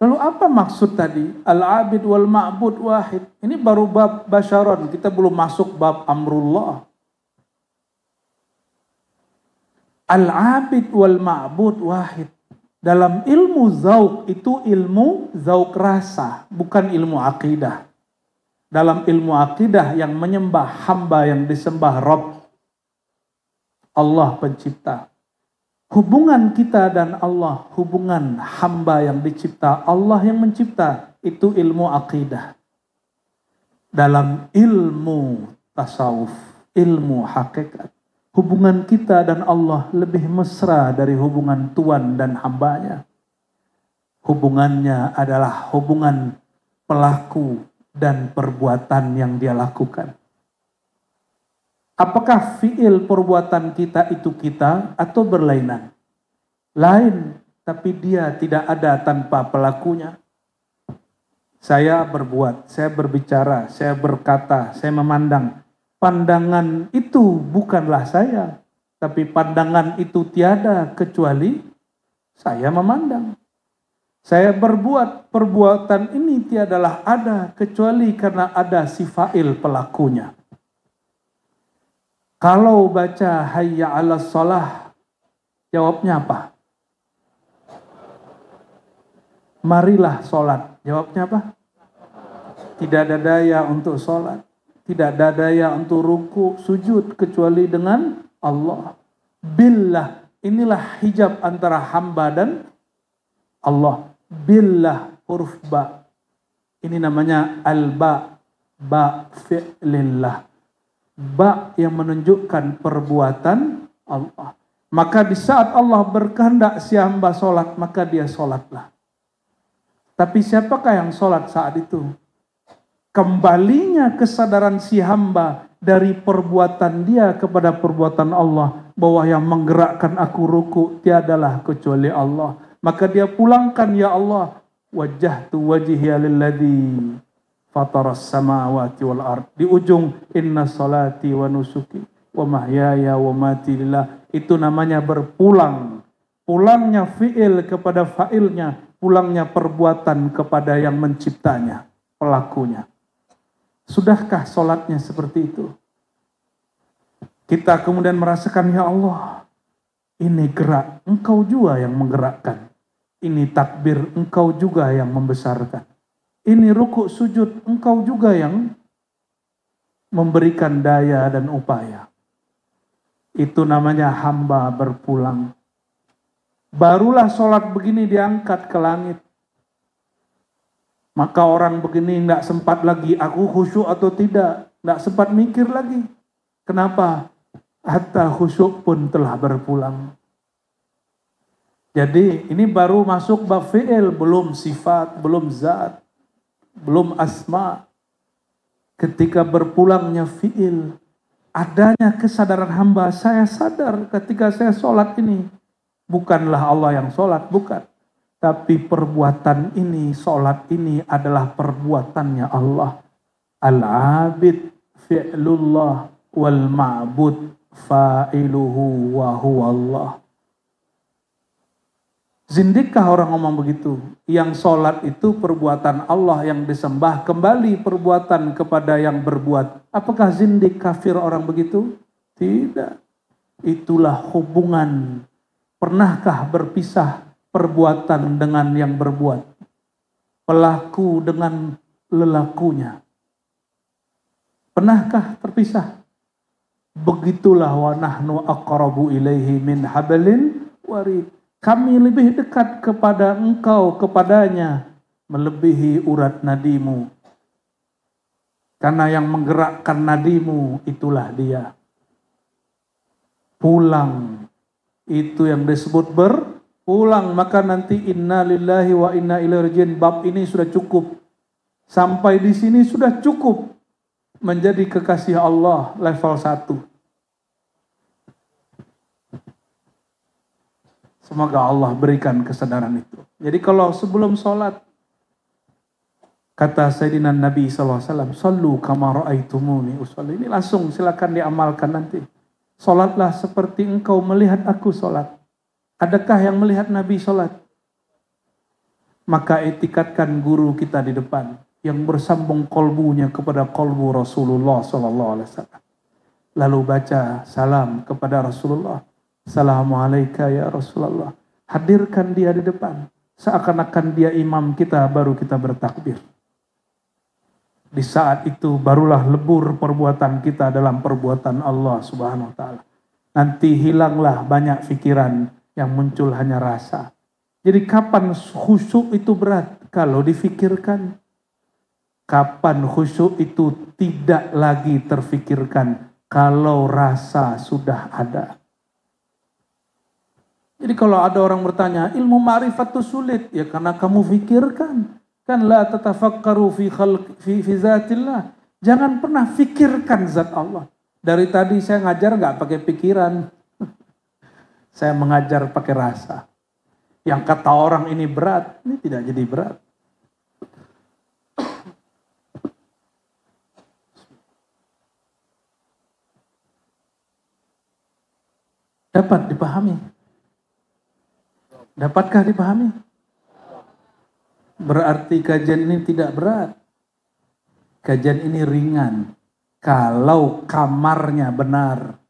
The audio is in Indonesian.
Lalu apa maksud tadi? Al-abid wal ma'bud wahid. Ini baru bab basyaron, kita belum masuk bab amrullah. Al-abid wal ma'bud wahid. Dalam ilmu zauq itu ilmu zauq rasa, bukan ilmu akidah. Dalam ilmu akidah yang menyembah hamba yang disembah Rabb, Allah pencipta. Hubungan kita dan Allah, hubungan hamba yang dicipta, Allah yang mencipta, itu ilmu akidah. Dalam ilmu tasawuf, ilmu hakikat, hubungan kita dan Allah lebih mesra dari hubungan Tuhan dan hambanya. Hubungannya adalah hubungan pelaku dan perbuatan yang dia lakukan. Apakah fi'il perbuatan kita itu kita atau berlainan? Lain, tapi dia tidak ada tanpa pelakunya. Saya berbuat, saya berbicara, saya berkata, saya memandang. Pandangan itu bukanlah saya, tapi pandangan itu tiada kecuali saya memandang. Saya berbuat, perbuatan ini tiadalah ada kecuali karena ada si fa'il pelakunya. Kalau baca hayya 'alas shalah, jawabnya apa? Marilah sholat. Jawabnya apa? Tidak ada daya untuk sholat. Tidak ada daya untuk ruku, sujud, kecuali dengan Allah. Billah, inilah hijab antara hamba dan Allah. Billah, huruf ba. Ini namanya al-ba, ba fi'lillah. Ba yang menunjukkan perbuatan Allah. Maka di saat Allah berkehendak si hamba sholat, maka dia sholatlah. Tapi siapakah yang sholat saat itu? Kembalinya kesadaran si hamba dari perbuatan dia kepada perbuatan Allah, bahwa yang menggerakkan aku ruku tiadalah kecuali Allah. Maka dia pulangkan, ya Allah, wajjahtu wajhiya lilladzi fataras samawati wal ard. Di ujung inna salati wa nusuki wa mahyaya wa mati lillah. Itu namanya berpulang. Pulangnya fi'il kepada fa'ilnya, pulangnya perbuatan kepada yang menciptanya, pelakunya. Sudahkah sholatnya seperti itu? Kita kemudian merasakan, ya Allah, ini gerak, Engkau juga yang menggerakkan. Ini takbir, Engkau juga yang membesarkan. Ini rukuk sujud, Engkau juga yang memberikan daya dan upaya. Itu namanya hamba berpulang. Barulah sholat begini diangkat ke langit. Maka orang begini tidak sempat lagi, aku khusyuk atau tidak. Tidak sempat mikir lagi. Kenapa? Hatta khusyuk pun telah berpulang. Jadi ini baru masuk bab fi'il, belum sifat, belum zat, belum asma. Ketika berpulangnya fi'il, adanya kesadaran hamba, saya sadar ketika saya sholat ini. Bukanlah Allah yang sholat, bukan. Tapi perbuatan ini, sholat ini adalah perbuatannya Allah. Al-abid fi'lullah wal ma'bud fa'iluhu wa huwa Allah. Zindikkah orang ngomong begitu? Yang sholat itu perbuatan Allah yang disembah, kembali perbuatan kepada yang berbuat. Apakah zindik kafir orang begitu? Tidak. Itulah hubungan. Pernahkah berpisah perbuatan dengan yang berbuat? Pelaku dengan lelakunya. Pernahkah terpisah? Begitulah wa nahnu aqrabu ilaihi min hablil warid. Kami lebih dekat kepada engkau, kepadanya, melebihi urat nadimu. Karena yang menggerakkan nadimu, itulah dia. Pulang. Itu yang disebut berpulang. Maka nanti inna lillahi wa inna ilaihi raji'un. Bab ini sudah cukup. Sampai di sini sudah cukup. Menjadi kekasih Allah level 1. Semoga Allah berikan kesadaran itu. Jadi kalau sebelum sholat, kata Sayyidina Nabi SAW, Sallu kama ra'aitumuni usalli. Ini langsung silakan diamalkan nanti. Sholatlah seperti engkau melihat aku sholat. Adakah yang melihat Nabi sholat? maka etikatkan guru kita di depan yang bersambung kolbunya kepada kolbu Rasulullah SAW. Lalu baca salam kepada Rasulullah. Assalamualaikum ya Rasulullah. Hadirkan dia di depan. Seakan-akan dia imam kita, baru kita bertakbir. Di saat itu barulah lebur perbuatan kita dalam perbuatan Allah Subhanahu wa taala. Nanti hilanglah banyak pikiran, yang muncul hanya rasa. Jadi kapan khusyuk itu berat? Kalau difikirkan. Kapan khusyuk itu tidak lagi terfikirkan? Kalau rasa sudah ada. Jadi kalau ada orang bertanya, ilmu ma'rifat itu sulit. Ya karena kamu fikirkan. Kan la tatafakkaru fi zatillah. Jangan pernah fikirkan zat Allah. Dari tadi saya ngajar nggak pakai pikiran. Saya mengajar pakai rasa. Yang kata orang ini berat, ini tidak jadi berat. Dapat dipahami? Dapatkah dipahami? Berarti kajian ini tidak berat. Kajian ini ringan. Kalau kamarnya benar.